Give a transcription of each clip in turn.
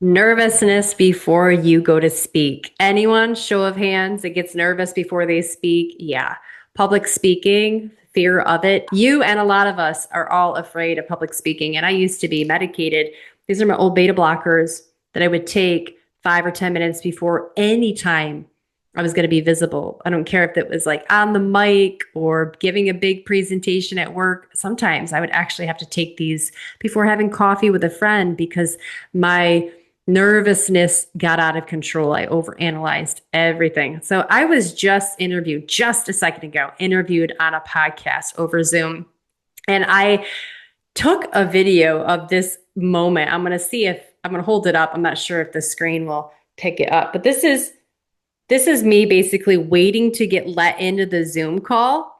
Nervousness before you go to speak. Anyone, show of hands, that gets nervous before they speak? Yeah. Public speaking, fear of it. You and a lot of us are all afraid of public speaking. And I used to be medicated. These are my old beta blockers that I would take 5 or 10 minutes before any time I was going to be visible. I don't care if it was like on the mic or giving a big presentation at work. Sometimes I would actually have to take these before having coffee with a friend because my nervousness got out of control. I overanalyzed everything. So I was just interviewed just a second ago, interviewed on a podcast over Zoom. And I took a video of this moment. I'm going to see if I'm going to hold it up. I'm not sure if the screen will pick it up, but this is me basically waiting to get let into the Zoom call.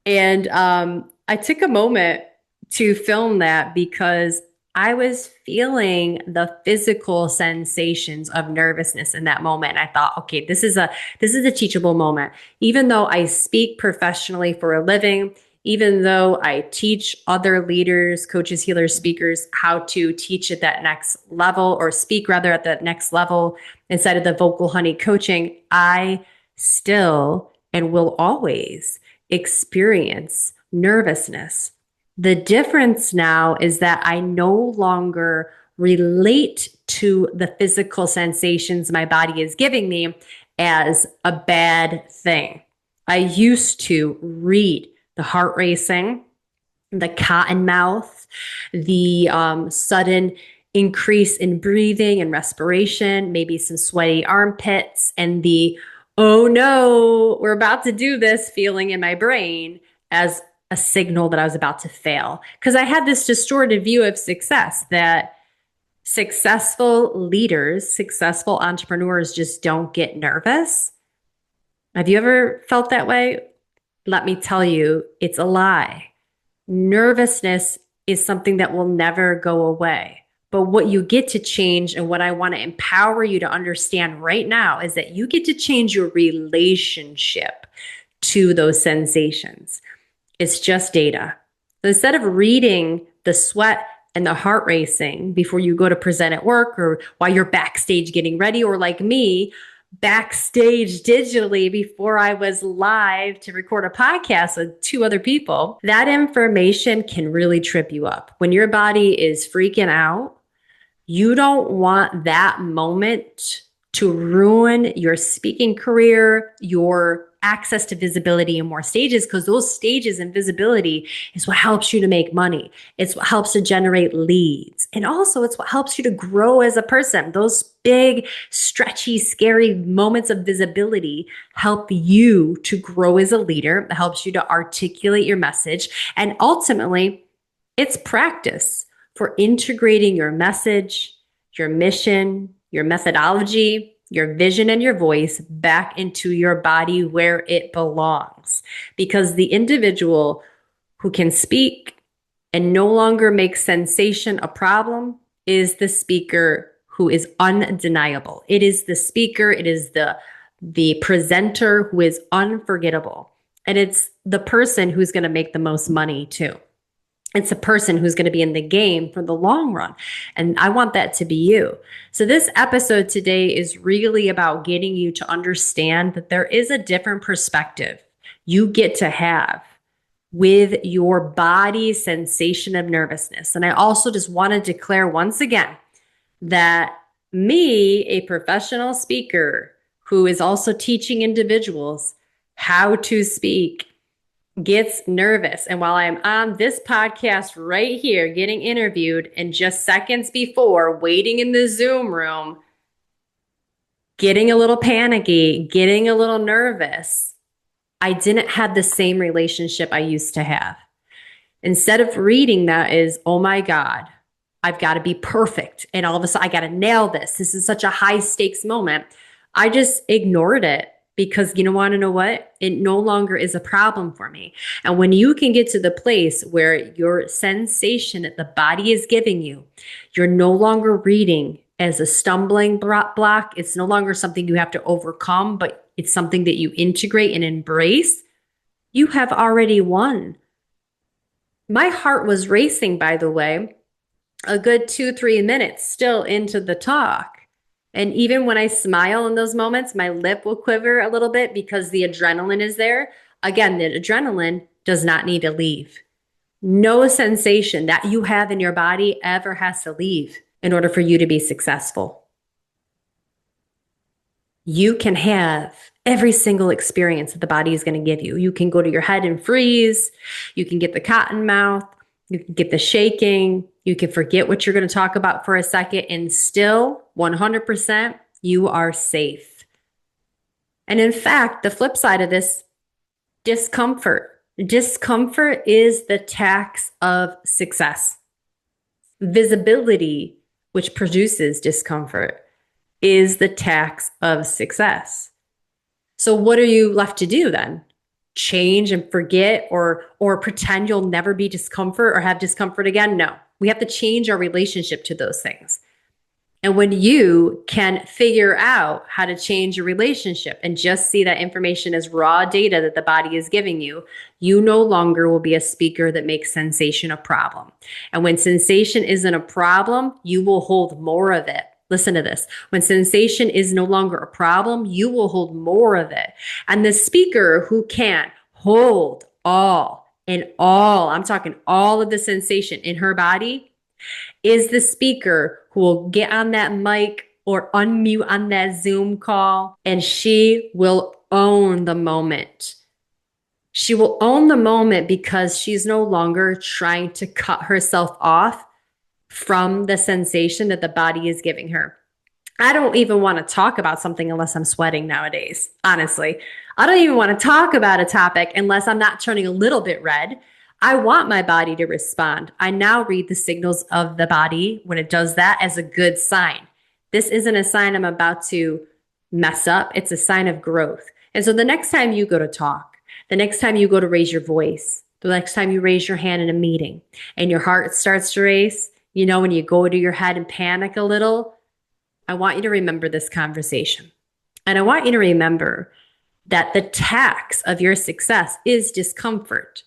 And I took a moment to film that because I was feeling the physical sensations of nervousness in that moment. And I thought, okay, this is a teachable moment. Even though I speak professionally for a living, even though I teach other leaders, coaches, healers, speakers how to teach at that next level or speak rather at that next level inside of the Vocal Honey coaching, I still and will always experience nervousness. The difference now is that I no longer relate to the physical sensations my body is giving me as a bad thing. I used to read the heart racing, the cotton mouth, the sudden increase in breathing and respiration, maybe some sweaty armpits, and the, oh no, we're about to do this feeling in my brain as a signal that I was about to fail. Because I had this distorted view of success that successful leaders, successful entrepreneurs just don't get nervous. Have you ever felt that way? Let me tell you, it's a lie. Nervousness is something that will never go away. But what you get to change and what I want to empower you to understand right now is that you get to change your relationship to those sensations. It's just data. So instead of reading the sweat and the heart racing before you go to present at work or while you're backstage getting ready, or like me, backstage digitally before I was live to record a podcast with 2 other people, that information can really trip you up. When your body is freaking out, you don't want that moment to ruin your speaking career, your access to visibility in more stages, because those stages and visibility is what helps you to make money. It's what helps to generate leads. And also it's what helps you to grow as a person. Those big, stretchy, scary moments of visibility help you to grow as a leader. It helps you to articulate your message. And ultimately, it's practice for integrating your message, your mission, your methodology, your vision, and your voice back into your body where it belongs. Because the individual who can speak and no longer make sensation a problem is the speaker who is undeniable. It is the speaker, it is the presenter who is unforgettable. And it's the person who's going to make the most money too. It's a person who's going to be in the game for the long run. And I want that to be you. So this episode today is really about getting you to understand that there is a different perspective you get to have with your body's sensation of nervousness. And I also just want to declare once again that me, a professional speaker who is also teaching individuals how to speak, gets nervous. And while I'm on this podcast right here getting interviewed, and just seconds before waiting in the Zoom room, getting a little panicky, getting a little nervous, I didn't have the same relationship I used to have. Instead of reading that is, oh my God, I've got to be perfect. And all of a sudden I got to nail this. This is such a high stakes moment. I just ignored it. Because you want to know what? It no longer is a problem for me. And when you can get to the place where your sensation that the body is giving you, you're no longer reading as a stumbling block. It's no longer something you have to overcome, but it's something that you integrate and embrace. You have already won. My heart was racing, by the way, a good 2-3 minutes still into the talk. And even when I smile in those moments, my lip will quiver a little bit because the adrenaline is there. Again, the adrenaline does not need to leave. No sensation that you have in your body ever has to leave in order for you to be successful. You can have every single experience that the body is going to give you. You can go to your head and freeze. You can get the cotton mouth. You can get the shaking. You can forget what you're going to talk about for a second, and still 100% you are safe. And in fact, the flip side of this, discomfort. Discomfort is the tax of success. Visibility, which produces discomfort, is the tax of success. So what are you left to do then? Change and forget or pretend you'll never be discomfort or have discomfort again? No. We have to change our relationship to those things. And when you can figure out how to change your relationship and just see that information as raw data that the body is giving you, you no longer will be a speaker that makes sensation a problem. And when sensation isn't a problem, you will hold more of it. Listen to this. When sensation is no longer a problem, you will hold more of it. And the speaker who can hold all, I'm talking all of the sensation in her body, is the speaker who will get on that mic or unmute on that Zoom call, and she will own the moment. She will own the moment because she's no longer trying to cut herself off from the sensation that the body is giving her. I don't even want to talk about something unless I'm sweating nowadays. Honestly, I don't even want to talk about a topic unless I'm not turning a little bit red. I want my body to respond. I now read the signals of the body when it does that as a good sign. This isn't a sign I'm about to mess up. It's a sign of growth. And so the next time you go to talk, the next time you go to raise your voice, the next time you raise your hand in a meeting and your heart starts to race, you know, when you go to your head and panic a little, I want you to remember this conversation. And I want you to remember that the tax of your success is discomfort.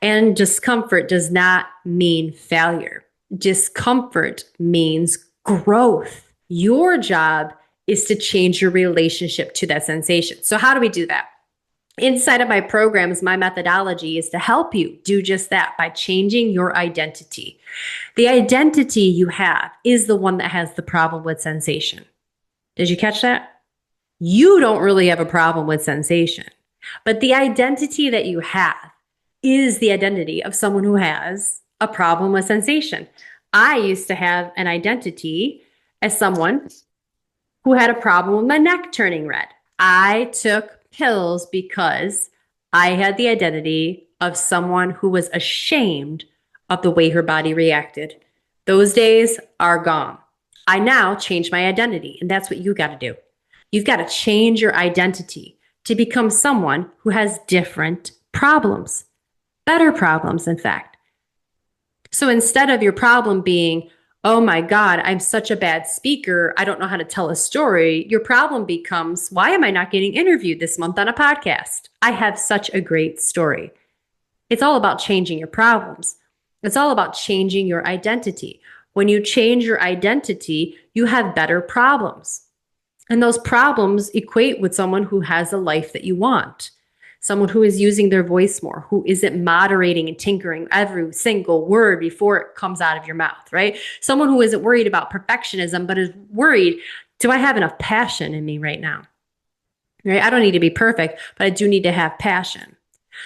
And discomfort does not mean failure. Discomfort means growth. Your job is to change your relationship to that sensation. So how do we do that? Inside of my programs, my methodology is to help you do just that by changing your identity. The identity you have is the one that has the problem with sensation. Did you catch that? You don't really have a problem with sensation, but the identity that you have is the identity of someone who has a problem with sensation. I used to have an identity as someone who had a problem with my neck turning red. I took pills because I had the identity of someone who was ashamed of the way her body reacted. Those days are gone. I now change my identity, and that's what you got to do. You've got to change your identity to become someone who has different problems. Better problems, in fact. So instead of your problem being, oh my God, I'm such a bad speaker, I don't know how to tell a story, your problem becomes, why am I not getting interviewed this month on a podcast? I have such a great story. It's all about changing your problems. It's all about changing your identity. When you change your identity, you have better problems. And those problems equate with someone who has a life that you want. Someone who is using their voice more, who isn't moderating and tinkering every single word before it comes out of your mouth, right? Someone who isn't worried about perfectionism, but is worried, do I have enough passion in me right now? Right? I don't need to be perfect, but I do need to have passion.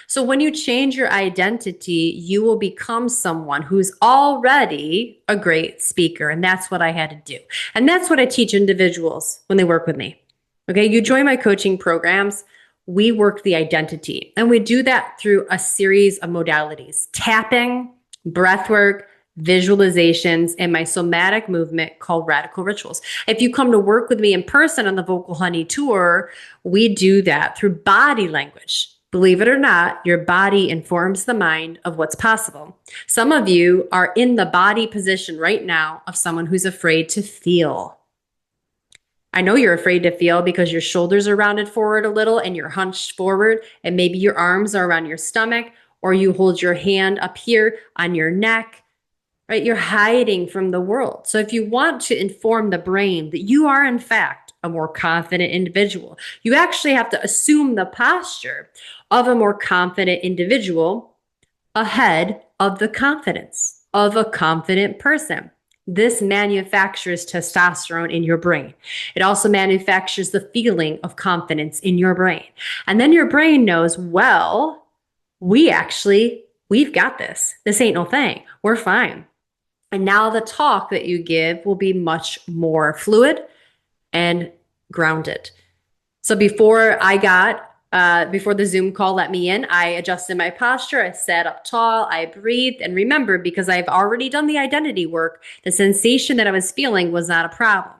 So when you change your identity, you will become someone who's already a great speaker. And that's what I had to do. And that's what I teach individuals when they work with me. Okay, you join my coaching programs. We work the identity, and we do that through a series of modalities: tapping, breath work, visualizations, and my somatic movement called Radical Rituals. If you come to work with me in person on the Vocal Honey Tour, we do that through body language. Believe it or not, your body informs the mind of what's possible. Some of you are in the body position right now of someone who's afraid to feel. I know you're afraid to feel because your shoulders are rounded forward a little and you're hunched forward, and maybe your arms are around your stomach, or you hold your hand up here on your neck. right? You're hiding from the world. So if you want to inform the brain that you are, in fact, a more confident individual, you actually have to assume the posture of a more confident individual ahead of the confidence of a confident person. This manufactures testosterone in your brain. It also manufactures the feeling of confidence in your brain. And then your brain knows, well, we've got this. This ain't no thing. We're fine. And now the talk that you give will be much more fluid and grounded. So before the Zoom call let me in, I adjusted my posture. I sat up tall. I breathed and remembered, because I've already done the identity work, the sensation that I was feeling was not a problem,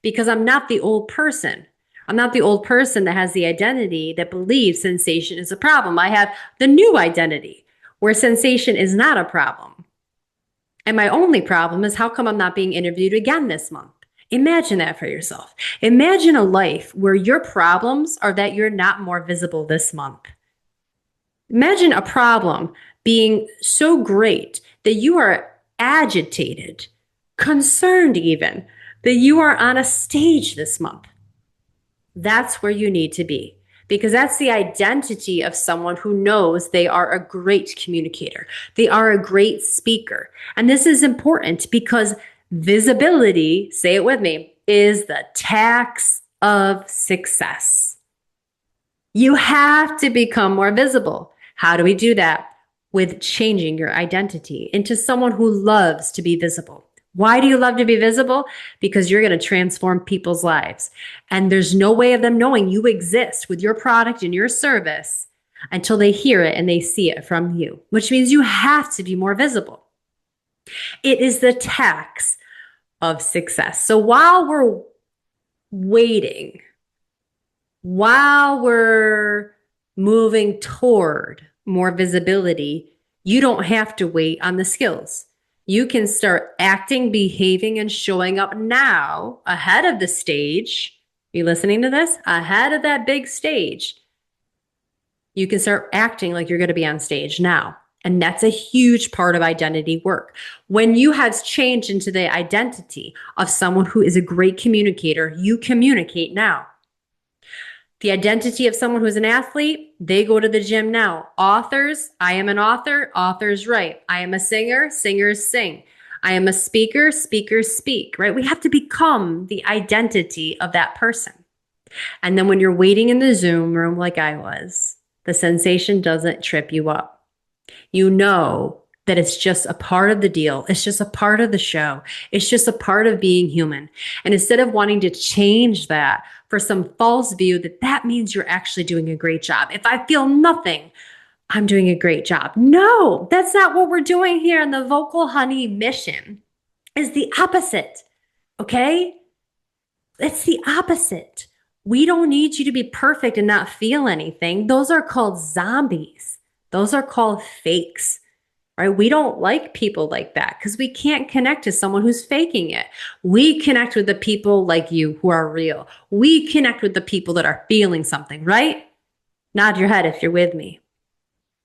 because I'm not the old person. I'm not the old person that has the identity that believes sensation is a problem. I have the new identity where sensation is not a problem. And my only problem is, how come I'm not being interviewed again this month? Imagine that for yourself. Imagine a life where your problems are that you're not more visible this month. Imagine a problem being so great that you are agitated, concerned even, that you are on a stage this month. That's where you need to be, because that's the identity of someone who knows they are a great communicator. They are a great speaker. And this is important because visibility, say it with me, is the tax of success. You have to become more visible. How do we do that? With changing your identity into someone who loves to be visible. Why do you love to be visible? Because you're going to transform people's lives. And there's no way of them knowing you exist with your product and your service until they hear it and they see it from you, which means you have to be more visible. It is the tax of success. So while we're waiting, while we're moving toward more visibility, you don't have to wait on the skills. You can start acting, behaving, and showing up now ahead of the stage. Are you listening to this? Ahead of that big stage. You can start acting like you're going to be on stage now. And that's a huge part of identity work. When you have changed into the identity of someone who is a great communicator, you communicate now. The identity of someone who's an athlete, they go to the gym now. Authors, I am an author, authors write. I am a singer, singers sing. I am a speaker, speakers speak, right? We have to become the identity of that person. And then when you're waiting in the Zoom room like I was, the sensation doesn't trip you up. You know that it's just a part of the deal. It's just a part of the show. It's just a part of being human. And instead of wanting to change that for some false view that means you're actually doing a great job. If I feel nothing, I'm doing a great job. No, that's not what we're doing here. And the Vocal Honey mission is the opposite. Okay? It's the opposite. We don't need you to be perfect and not feel anything. Those are called zombies. Those are called fakes. Right? We don't like people like that because we can't connect to someone who's faking it. We connect with the people like you who are real. We connect with the people that are feeling something, right? Nod your head if you're with me.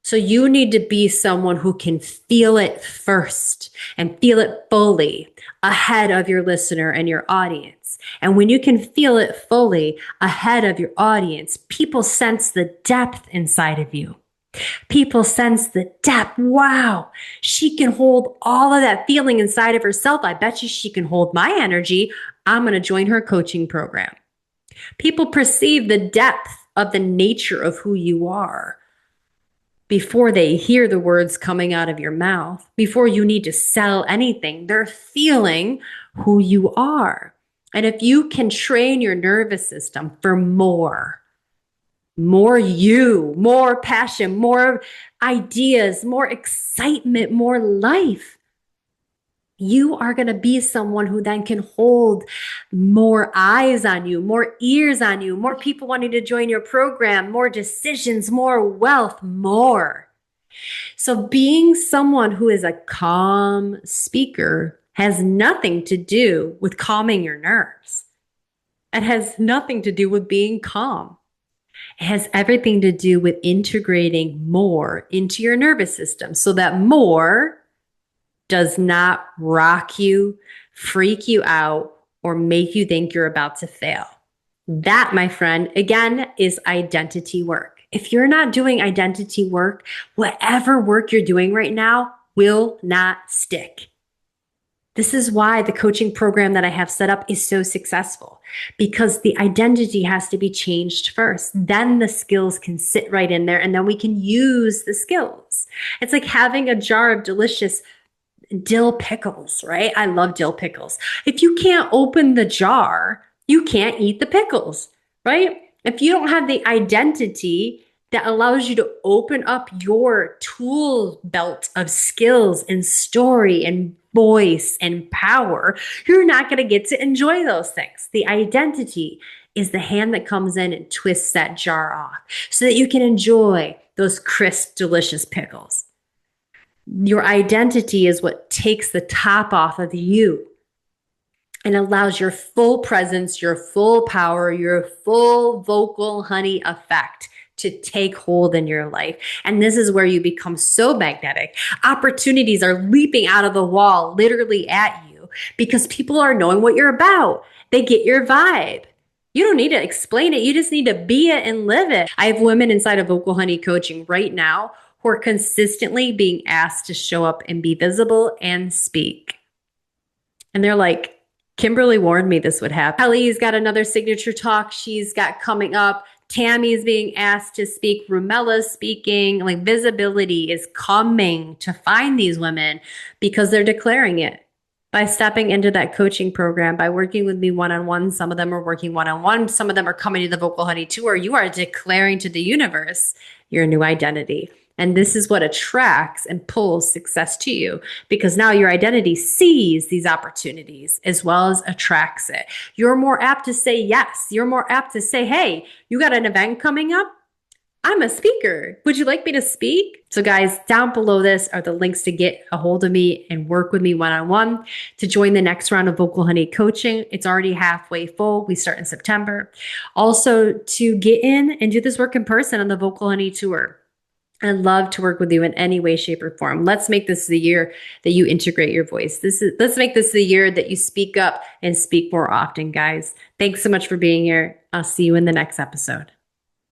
So you need to be someone who can feel it first and feel it fully ahead of your listener and your audience. And when you can feel it fully ahead of your audience, people sense the depth inside of you. People sense the depth. Wow, she can hold all of that feeling inside of herself. I bet you she can hold my energy. I'm going to join her coaching program. People perceive the depth of the nature of who you are before they hear the words coming out of your mouth, before you need to sell anything. They're feeling who you are. And if you can train your nervous system for more you, more passion, more ideas, more excitement, more life, you are going to be someone who then can hold more eyes on you, more ears on you, more people wanting to join your program, more decisions, more wealth, more. So being someone who is a calm speaker has nothing to do with calming your nerves. It has nothing to do with being calm. It has everything to do with integrating more into your nervous system so that more does not rock you, freak you out, or make you think you're about to fail. That, my friend, again, is identity work. If you're not doing identity work, whatever work you're doing right now will not stick. This is why the coaching program that I have set up is so successful, because the identity has to be changed first. Then the skills can sit right in there, and then we can use the skills. It's like having a jar of delicious dill pickles, right? I love dill pickles. If you can't open the jar, you can't eat the pickles, right? If you don't have the identity that allows you to open up your tool belt of skills and story and voice and power, you're not going to get to enjoy those things. The identity is the hand that comes in and twists that jar off so that you can enjoy those crisp, delicious pickles. Your identity is what takes the top off of you and allows your full presence, your full power, your full vocal honey effect to take hold in your life. And this is where you become so magnetic. Opportunities are leaping out of the wall, literally at you, because people are knowing what you're about. They get your vibe. You don't need to explain it. You just need to be it and live it. I have women inside of Vocal Honey coaching right now who are consistently being asked to show up and be visible and speak. And they're like, Kimberly warned me this would happen. Kelly's got another signature talk she's got coming up. Tammy's being asked to speak. Rumella's speaking. Like, visibility is coming to find these women because they're declaring it by stepping into that coaching program, by working with me one-on-one. Some of them are working one-on-one. Some of them are coming to the Vocal Honey Tour. You are declaring to the universe your new identity. And this is what attracts and pulls success to you, because now your identity sees these opportunities as well as attracts it. You're more apt to say yes. You're more apt to say, hey, you got an event coming up? I'm a speaker. Would you like me to speak? So guys, down below this are the links to get a hold of me and work with me one-on-one, to join the next round of Vocal Honey coaching. It's already halfway full. We start in September. Also, to get in and do this work in person on the Vocal Honey Tour. I'd love to work with you in any way, shape, or form. Let's make this the year that you integrate your voice. Let's make this the year that you speak up and speak more often, guys. Thanks so much for being here. I'll see you in the next episode.